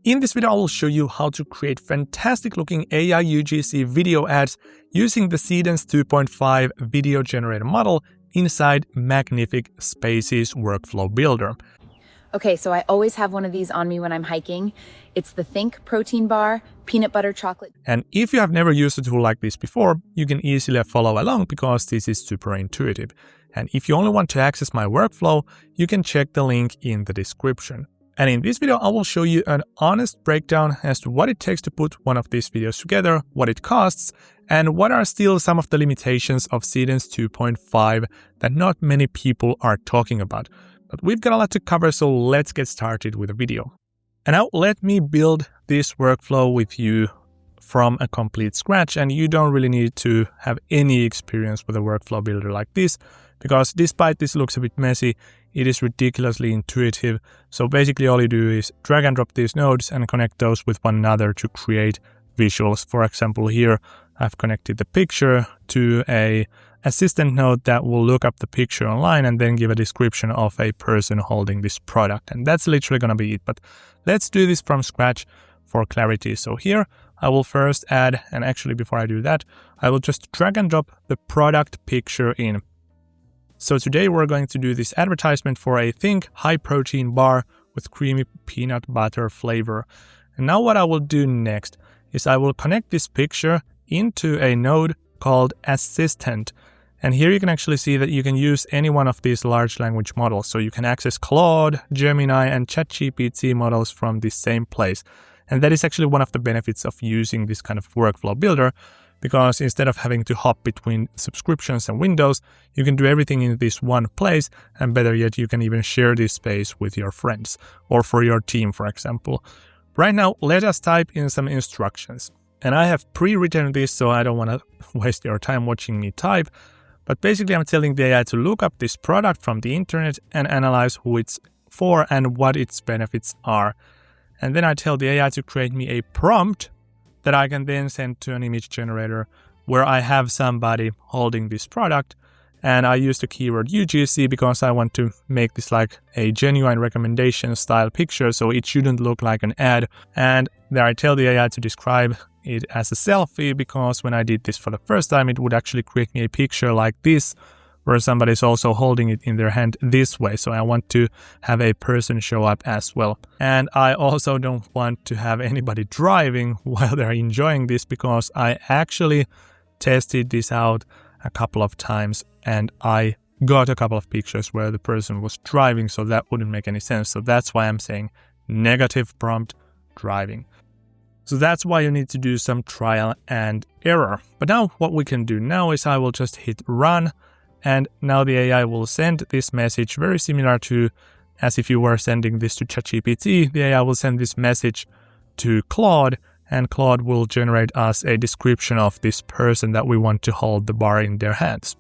In this video, I will show you how to create fantastic looking AI UGC video ads using the Seedance 2.5 video generator model inside Magnific Spaces workflow builder. Okay, so I always have one of these on me when I'm hiking. It's the Think protein bar, peanut butter chocolate. And if you have never used a tool like this before, you can easily follow along because this is super intuitive. And if you only want to access my workflow, you can check the link in the description. And in this video, I will show you an honest breakdown as to what it takes to put one of these videos together, what it costs, and what are still some of the limitations of Seedance 2.5 that not many people are talking about. But we've got a lot to cover, so let's get started with the video. And now let me build this workflow with you from a complete scratch, and you don't really need to have any experience with a workflow builder like this, because despite this looks a bit messy, it is ridiculously intuitive. So basically all you do is drag and drop these nodes and connect those with one another to create visuals. For example, here I've connected the picture to a assistant node that will look up the picture online and then give a description of a person holding this product. And that's literally going to be it. But let's do this from scratch for clarity. So here I will first add, and actually before I do that, I will just drag and drop the product picture in. So today we're going to do this advertisement for a Think high protein bar with creamy peanut butter flavor. And now what I will do next is I will connect this picture into a node called Assistant. And here you can actually see that you can use any one of these large language models. So you can access Claude, Gemini, and ChatGPT models from the same place. And that is actually one of the benefits of using this kind of workflow builder, because instead of having to hop between subscriptions and windows, you can do everything in this one place, and better yet, you can even share this space with your friends or for your team, for example. Right now, let us type in some instructions. And I have pre-written this, so I don't want to waste your time watching me type. But basically, I'm telling the AI to look up this product from the internet and analyze who it's for and what its benefits are. And then I tell the AI to create me a prompt that I can then send to an image generator where I have somebody holding this product. And I use the keyword UGC because I want to make this like a genuine recommendation style picture, so it shouldn't look like an ad. And there I tell the AI to describe it as a selfie, because when I did this for the first time, it would actually create me a picture like this, where somebody's also holding it in their hand this way. So I want to have a person show up as well. And I also don't want to have anybody driving while they're enjoying this, because I actually tested this out a couple of times and I got a couple of pictures where the person was driving, so that wouldn't make any sense. So that's why I'm saying negative prompt driving. So that's why you need to do some trial and error. But now what we can do now is I will just hit run. And now the AI will send this message very similar to as if you were sending this to ChatGPT. The AI will send this message to Claude, and Claude will generate us a description of this person that we want to hold the bar in their hands.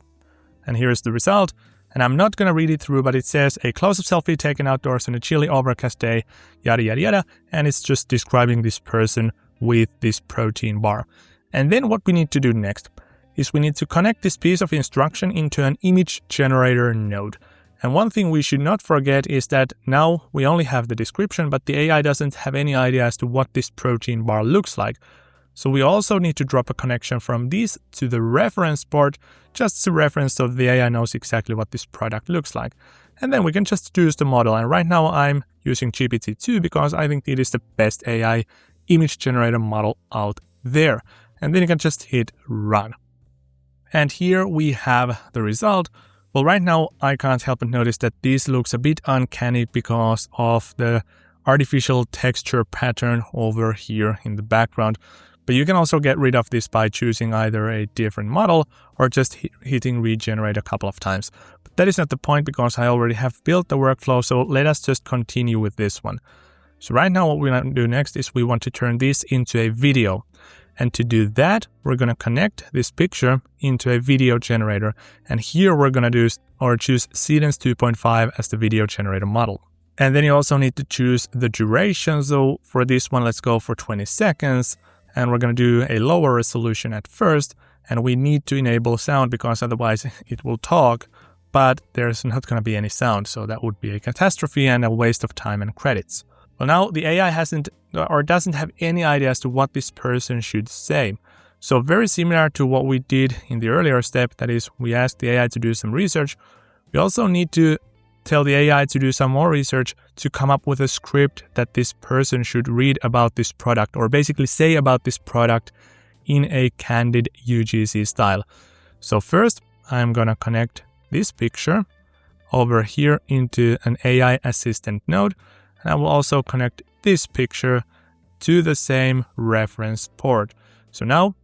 And here's the result. And I'm not going to read it through, but it says a close-up selfie taken outdoors on a chilly overcast day, yada, yada, yada. And it's just describing this person with this protein bar. And then what we need to do next is we need to connect this piece of instruction into an image generator node. And one thing we should not forget is that now we only have the description, but the AI doesn't have any idea as to what this protein bar looks like. So we also need to drop a connection from this to the reference port, just to reference so the AI knows exactly what this product looks like. And then we can just use the model. And right now I'm using GPT-2 because I think it is the best AI image generator model out there. And then you can just hit run. And here we have the result. Well, right now I can't help but notice that this looks a bit uncanny because of the artificial texture pattern over here in the background. But you can also get rid of this by choosing either a different model or just hitting regenerate a couple of times. But that is not the point because I already have built the workflow, so let us just continue with this one. So right now what we're going to do next is we want to turn this into a video. And to do that, we're going to connect this picture into a video generator. And here we're going to choose Seedance 2.5 as the video generator model. And then you also need to choose the duration. So for this one, let's go for 20 seconds. And we're going to do a lower resolution at first. And we need to enable sound because otherwise it will talk, but there's not going to be any sound. So that would be a catastrophe and a waste of time and credits. Well, now the AI hasn't or doesn't have any idea as to what this person should say. So very similar to what we did in the earlier step, that is, we asked the AI to do some research. We also need to tell the AI to do some more research to come up with a script that this person should read about this product, or basically say about this product in a candid UGC style. So first, I'm gonna connect this picture over here into an AI assistant node, and I will also connect this picture to the same reference port. So now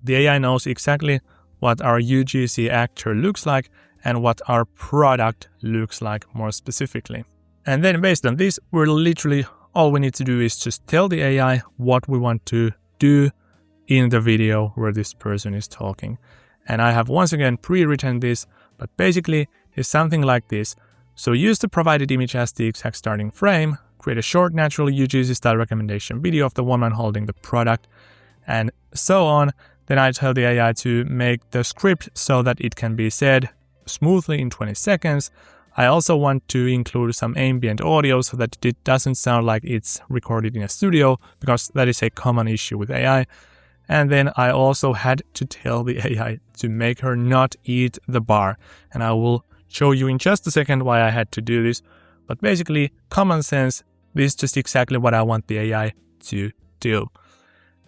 the AI knows exactly what our UGC actor looks like and what our product looks like more specifically. And then based on this, we're literally, all we need to do is just tell the AI what we want to do in the video where this person is talking. And I have once again pre-written this, but basically it's something like this. So use the provided image as the exact starting frame, create a short natural UGC style recommendation video of the woman holding the product, and so on. Then I tell the AI to make the script so that it can be said smoothly in 20 seconds. I also want to include some ambient audio so that it doesn't sound like it's recorded in a studio, because that is a common issue with AI. And then I also had to tell the AI to make her not eat the bar. And I will show you in just a second why I had to do this. But basically, common sense, this is just exactly what I want the AI to do.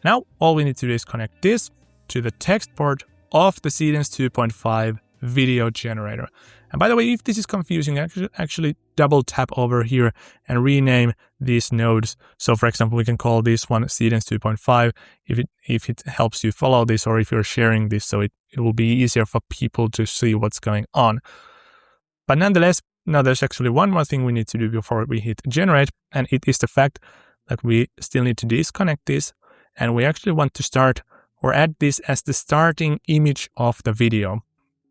Now, all we need to do is connect this to the text port of the Seedance 2.5 video generator. And by the way, if this is confusing, actually double tap over here and rename these nodes. So for example, we can call this one Seedance 2.5 if it helps you follow this, or if you're sharing this, so it will be easier for people to see what's going on. But nonetheless, now there's actually one more thing we need to do before we hit generate, and it is the fact that we still need to disconnect this, and we actually want to start or add this as the starting image of the video.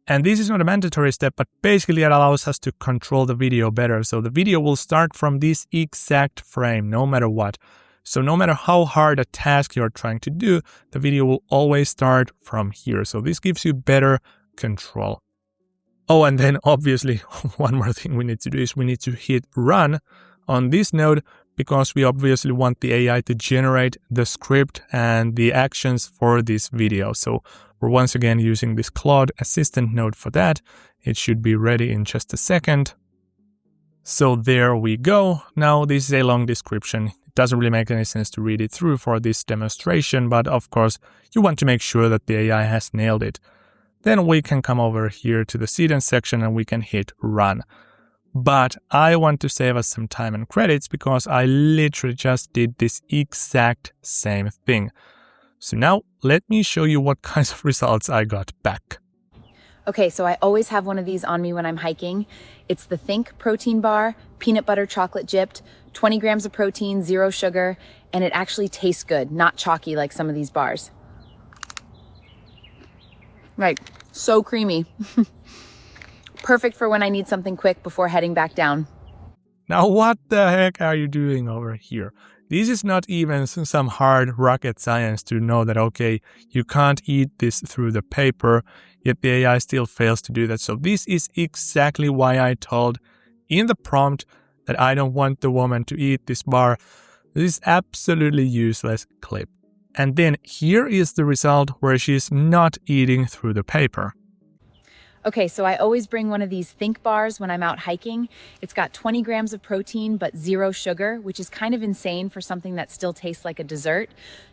And this is not a mandatory step, but basically it allows us to control the video better. So the video will start from this exact frame, no matter what. So no matter how hard a task you're trying to do, the video will always start from here. So this gives you better control. Oh, and then obviously one more thing we need to do is we need to hit run on this node, because we obviously want the AI to generate the script and the actions for this video. So we're once again using this Claude Assistant node for that. It should be ready in just a second. So there we go. Now this is a long description. It doesn't really make any sense to read it through for this demonstration, but of course you want to make sure that the AI has nailed it. Then we can come over here to the Seedance section and we can hit run. But I want to save us some time and credits, because I literally just did this exact same thing. So now let me show you what kinds of results I got back. Okay, so I always have one of these on me when I'm hiking. It's the Think protein bar, peanut butter chocolate dipped, 20 grams of protein, 0 sugar, and it actually tastes good, not chalky like some of these bars. Right, so creamy. Perfect for when I need something quick before heading back down. Now what the heck are you doing over here? This is not even some hard rocket science to know that, okay, you can't eat this through the paper, yet the AI still fails to do that. So this is exactly why I told in the prompt that I don't want the woman to eat this bar. This is absolutely useless clip. And then here is the result where she's not eating through the paper. Okay, so I always bring one of these Think bars when I'm out hiking. It's got 20 grams of protein, but 0 sugar, which is kind of insane for something that still tastes like a dessert.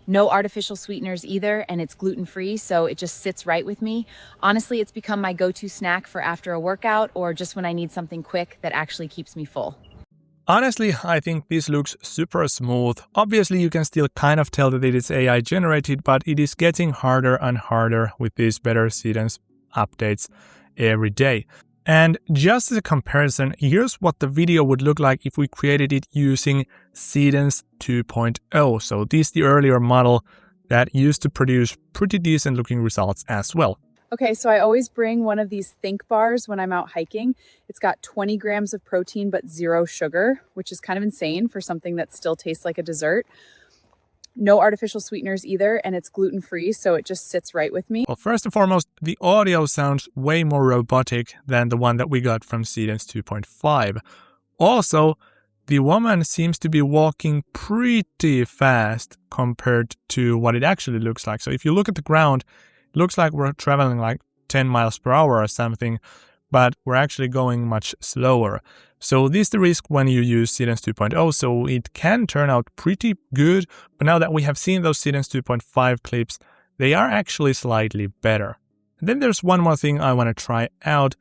No artificial sweeteners either, and it's gluten-free, so it just sits right with me. Honestly, it's become my go-to snack for after a workout or just when I need something quick that actually keeps me full. Honestly, I think this looks super smooth. Obviously, you can still kind of tell that it is AI generated, but it is getting harder and harder with these better Seedance updates every day. And just as a comparison, here's what the video would look like if we created it using Seedance 2.0. So this is the earlier model that used to produce pretty decent looking results as well. Okay, so I always bring one of these Think bars when I'm out hiking. It's got 20 grams of protein, but 0 sugar, which is kind of insane for something that still tastes like a dessert. No artificial sweeteners either, and it's gluten-free, so it just sits right with me. Well, first and foremost, the audio sounds way more robotic than the one that we got from Seedance 2.5. Also, the woman seems to be walking pretty fast compared to what it actually looks like. So if you look at the ground, it looks like we're traveling like 10 miles per hour or something, but we're actually going much slower. So this is the risk when you use Seedance 2.0, so it can turn out pretty good, but now that we have seen those Seedance 2.5 clips, they are actually slightly better. And then there's one more thing I want to try out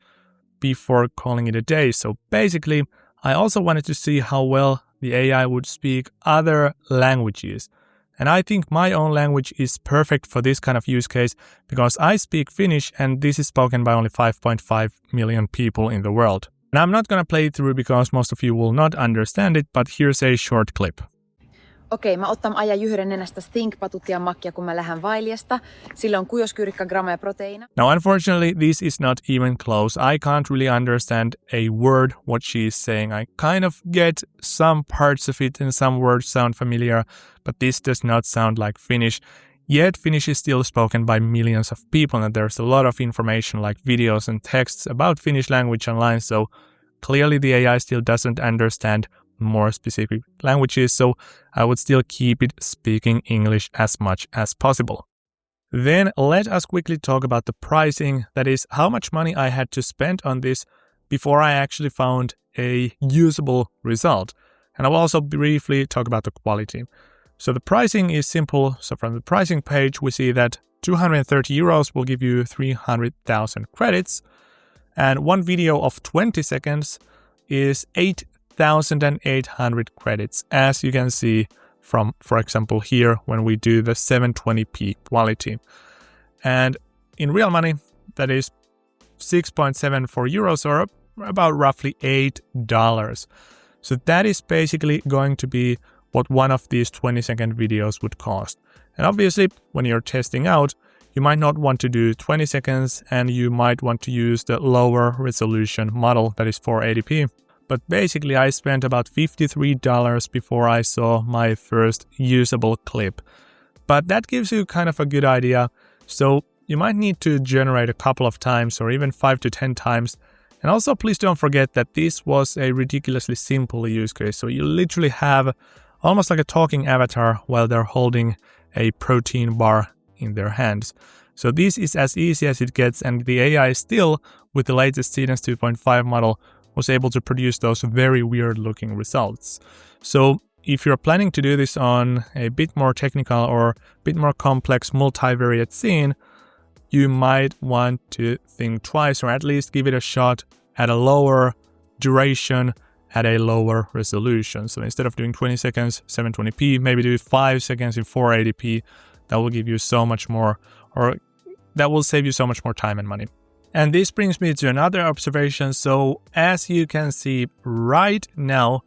before calling it a day. So basically, I also wanted to see how well the AI would speak other languages. And I think my own language is perfect for this kind of use case because I speak Finnish and this is spoken by only 5.5 million people in the world. And I'm not going to play it through because most of you will not understand it, but here's a short clip. Okei, mä ottan ajan jyhyrän nenästä think-patutia makkia, kun mä lähden Vailiasta. Sillä on kujoskyrikka, gramma ja proteiina. Now, unfortunately, this is not even close. I can't really understand a word what she is saying. I kind of get some parts of it and some words sound familiar, but this does not sound like Finnish. Yet Finnish is still spoken by millions of people and there's a lot of information like videos and texts about Finnish language online. So clearly the AI still doesn't understand more specific languages, so I would still keep it speaking English as much as possible. Then let us quickly talk about the pricing, that is how much money I had to spend on this before I actually found a usable result. And I will also briefly talk about the quality. So the pricing is simple. So from the pricing page, we see that 230 euros will give you 300,000 credits. And one video of 20 seconds is 8,800 credits, as you can see from, for example, here when we do the 720p quality. And in real money, that is 6.74 euros or about roughly $8. So that is basically going to be what one of these 20-second videos would cost. And obviously, when you're testing out, you might not want to do 20 seconds and you might want to use the lower resolution model that is 480p. But basically, I spent about $53 before I saw my first usable clip. But that gives you kind of a good idea. So you might need to generate a couple of times or even 5 to 10 times. And also, please don't forget that this was a ridiculously simple use case. So you literally have almost like a talking avatar while they're holding a protein bar in their hands. So this is as easy as it gets, and the AI still, with the latest Seedance 2.5 model, was able to produce those very weird looking results. So if you're planning to do this on a bit more technical or a bit more complex multivariate scene, you might want to think twice or at least give it a shot at a lower duration at a lower resolution. So instead of doing 20 seconds 720p, maybe do 5 seconds in 480p. That will give you so much more, or that will save you so much more time and money. And this brings me to another observation. So as you can see right now,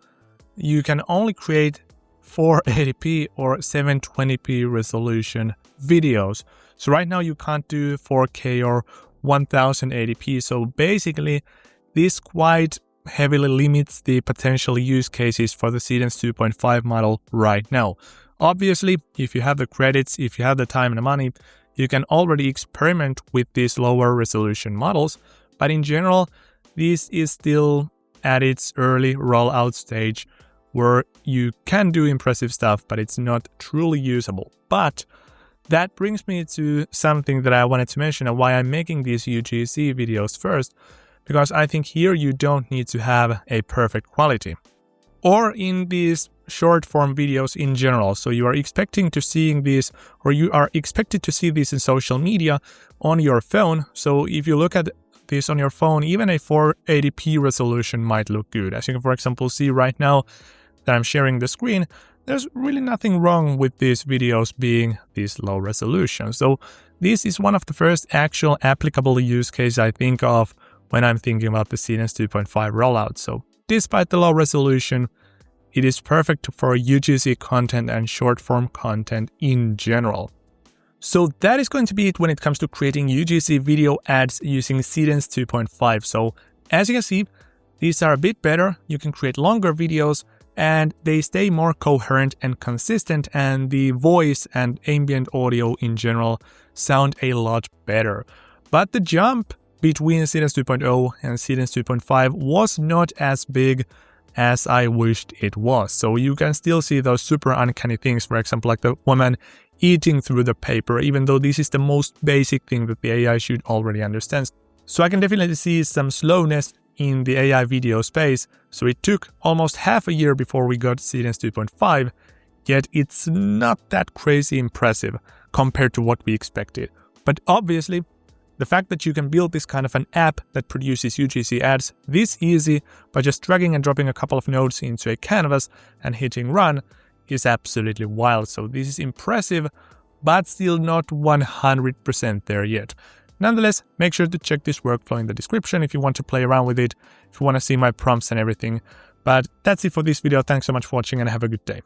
you can only create 480p or 720p resolution videos. So right now you can't do 4K or 1080p. So basically this quite heavily limits the potential use cases for the Seedance 2.5 model right now. Obviously, if you have the credits, if you have the time and the money, you can already experiment with these lower resolution models, but in general, this is still at its early rollout stage where you can do impressive stuff, but it's not truly usable. But that brings me to something that I wanted to mention and why I'm making these UGC videos first, because I think here you don't need to have a perfect quality. Or in these short form videos in general. So you are expecting to seeing these, or you are expected to see these in social media on your phone. So if you look at this on your phone, even a 480p resolution might look good. As you can, for example, see right now that I'm sharing the screen, there's really nothing wrong with these videos being this low resolution. So this is one of the first actual applicable use case I think of when I'm thinking about the Seedance 2.5 rollout. So despite the low resolution, it is perfect for UGC content and short form content in general. So that is going to be it when it comes to creating UGC video ads using Seedance 2.5. So as you can see, these are a bit better. You can create longer videos and they stay more coherent and consistent, and the voice and ambient audio in general sound a lot better. But the jump between Seedance 2.0 and Seedance 2.5 was not as big as I wished it was. So you can still see those super uncanny things, for example, like the woman eating through the paper, even though this is the most basic thing that the AI should already understand. So I can definitely see some slowness in the AI video space. So it took almost half a year before we got Seedance 2.5, yet it's not that crazy impressive compared to what we expected. But obviously, the fact that you can build this kind of an app that produces UGC ads this easy by just dragging and dropping a couple of nodes into a canvas and hitting run is absolutely wild. So this is impressive, but still not 100% there yet. Nonetheless, make sure to check this workflow in the description if you want to play around with it, if you want to see my prompts and everything. But that's it for this video. Thanks so much for watching and have a good day.